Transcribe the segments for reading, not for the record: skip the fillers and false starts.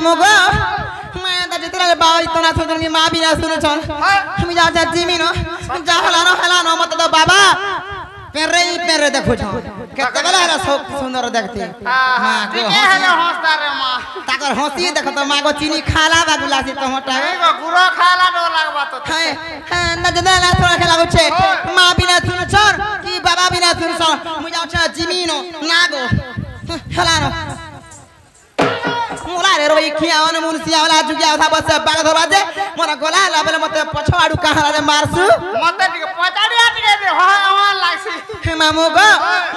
मगो मैं त जितरा बाबा इतना सुन मी मां बिना सुन छन हम जा जा जिमी न जा हला न मत त बाबा पेरे देखो छ केते बेला हरा सुंदर देखते हां के हेलो हंसता रे मां ताकर हंसी देख त मां को चीनी खाला बागुला से तोटा एगो गुरो खाला न लागबा त हां न जदा ना थोड़ा खेला गुछे मां बिना सुन छन कि बाबा बिना सुन छन मु जाउ छ जिमी न नागो हला न मोला रे रोई खियावन मुनसिया वाला जुगिया था बस बाग धरवाजे मोरा गोला लाबले मते पछो आडू कहारा रे मारसु मते टिके पचाड़िया टिके दे हो लागसी हे मामू गो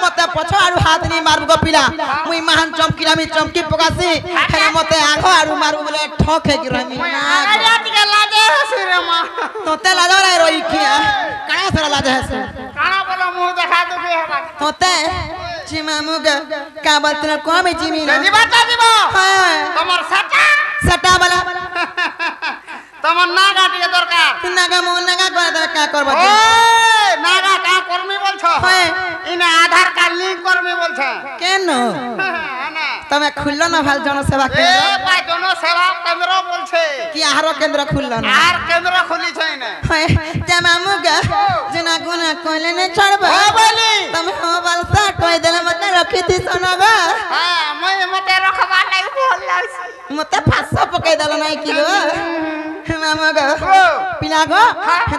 मते पछो आडू हाथ नी मारबु गो पिला मुई महान चमकीला मी चमकी पकासी हे मते आगो आडू मारबु बोले ठोके कि रहमी आगो टिके लाजे हसी रे मां तोते लाजो रे रोई खिया काना सरा लाजे हसी काना बोलो मुंह देखा दो के हेबा तोते जी मामू गो का बतन को में जिमी जी बता दिबो हां तमर सटा वाला तमर नागा टिके दरकार नागा मो नागा करे का करबो ए नागा का करमी बोलछ हां इने आधार कार्ड लिंक करमी बोलछ केनो ना तमे खुल्लो ना भाल जन सेवा केंद्र ए भाई जन सेवा केंद्र बोलछे कि आहार केंद्र खुल्लो ना आहार केंद्र खुली छै ने हां जे मामू गा जना गुना कोले ने छड़बो हो बोली तमे हो बलसा कोइ देले मते रखी थी सोनगा हां मैं मते रखबा नै बोल लासी मते फासो पकई देलो नै कि गो मामा गो पिला गो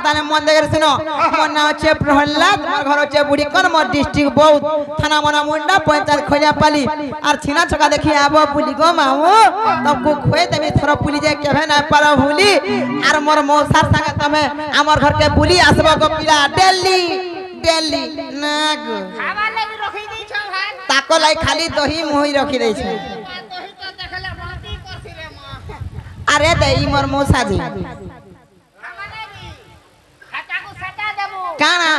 ताने मन देगर सुनो मोर नाम छे प्रहलाद मोर घर छे बुढ़ी कर मोर डिस्ट्रिक्ट बहुत थाना मना मुंडा पंचायत खोजा पाली आर छिना छका देखि आबो बुली गो मामू तमको खोए तमे थोरा पुली जे केभे ना पारो भूली आर मोर मौसार संगे तमे हमर घर के बुली आसबो गो पिला डेली ना गो खावा लागि रखि दै छ भाई ताको लाई खाली दही मोही रखि दै छ दही तो देखले बाती करसी रे मां अरे दही मोर मौसा जी खाता को सटा देबो काना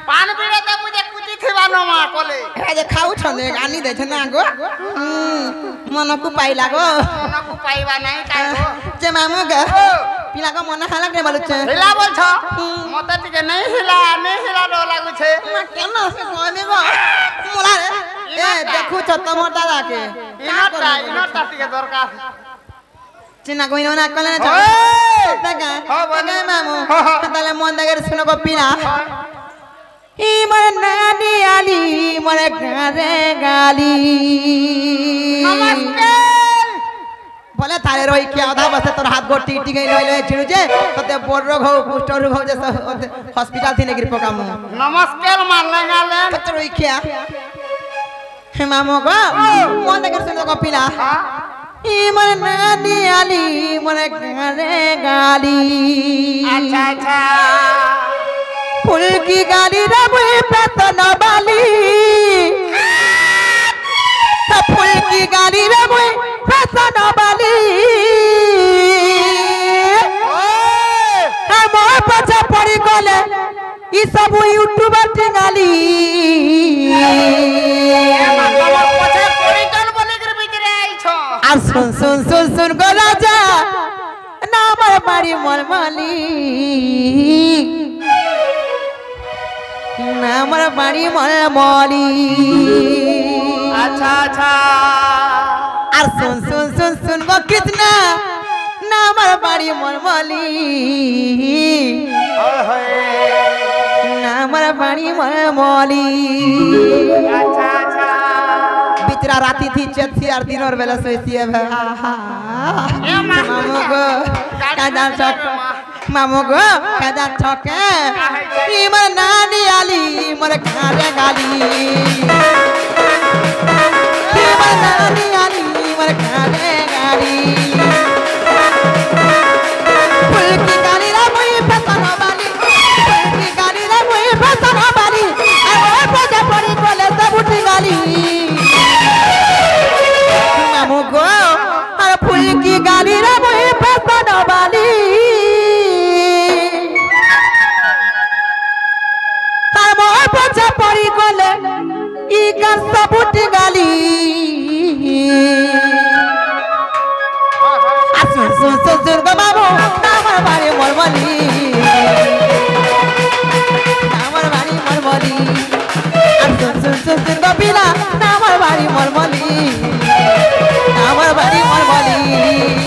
पान पीड़े ते मुझे कुची थिबानो मा कोले ए जे खाउ छने गानी दे छ ना गो मन को पाइला गो मन को पाइबा नै काय गो जे मामू गो पिला को मन खाला के बोल छ हिला बोल छ मते टिके नै हिला डो लागु छे म केना से कोने गो मोला रे ए देखु छ तमर दादा के इनटा टिके दरकार चिना कोइनो ना कले न तका हो बने मामू तले मन दगर सुनो को पिला ई मोर नानी आली मोर घरे गाली नमस्कार बोले थारे रोई के आधा बसे तोर हाथ गो टिटी गई लय छिड़ु जे तते बोर रोग हो कुष्ठ रोग हो जे हॉस्पिटल थी नेगिर पकाम नमस्कार मान लगाले तते रोई क्या हे मामू गो मन दगर सुनो को पिला ई मोर नानी आली मोर घरे गाली अच्छा फूल की गाली रे मुई पेतन बाली फूल की गाली रे मुई पेतन बाली हम पछा पड़ी गले ई सब यूट्यूबर टिंगाली पछा पड़ी गल बोले के भीतर आई छ आ सुन गो राजा नाम मारी मलमली नामर बाड़ी मलमली अच्छा आर सुन गो कितना नामर बाड़ी मलमली नामर बाड़ी मलमली अच्छा बिचरा राती थी चेती आर दिन और बेला सोईती है मामू गो काजा चक मामू गो काजा चके ई मोर नानी आली मोर घरे गाली ई मोर नानी आली मोर घरे गाली फूल की गाली रे मुई पेतन बाली फूल की गाली रे मुई पेतन बाली आ पजा पड़ी कोले सब उठी गाली मामू गो अरे फूल की गाली रे मुई पेतन बाली पचा पड़ी गले ई का सबुट गाली सुन गो बाबू नामर बाड़ी मलमली नामर बाड़ी मलमली सुन गो पिला नामर बाड़ी मलमली नामर बाड़ी मलमली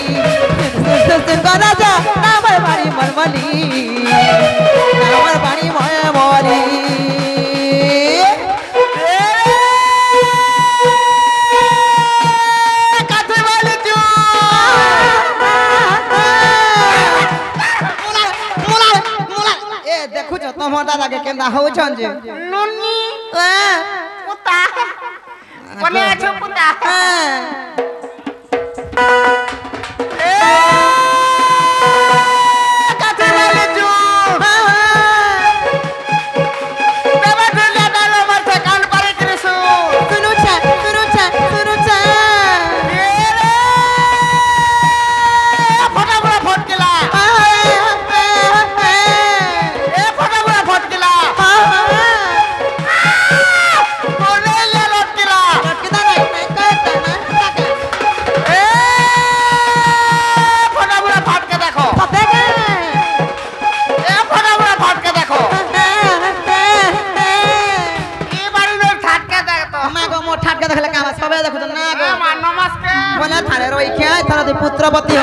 मोर दादा के केंदा हो छन जे नन्नी पुता कोने आछो पुता पुत्रवती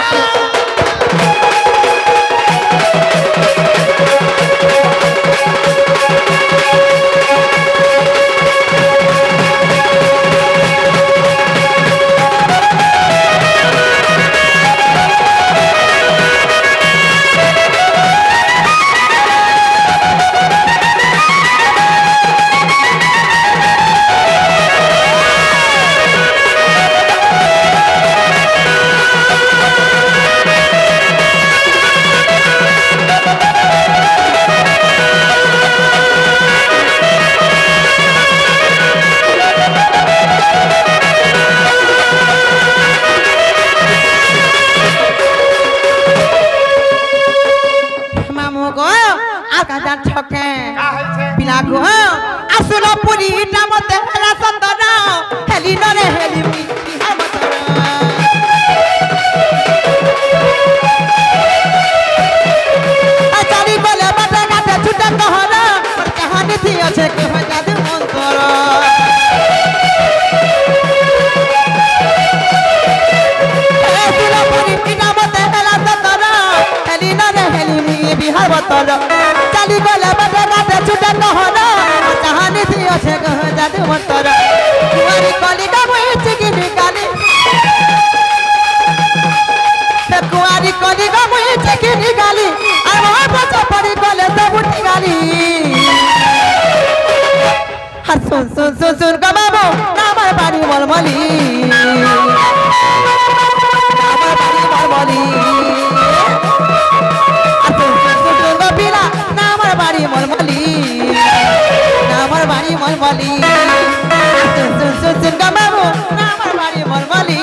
चली गले बटे छुटे कहना कहानी थी अच्छे कह जादू मंतर कुआरी कली का मुई चिकी निकाली कुआरी कली का मुई चिकी निकाली और वहां बचा पड़ी गले सब उठी गाली हर सुन सुन सुन सुन का बाबू नाम बाड़ी मलमली नाम बाड़ी मलमली मलमली सुन सुन सुन सुन का बाबू नाम बाड़ी मलमली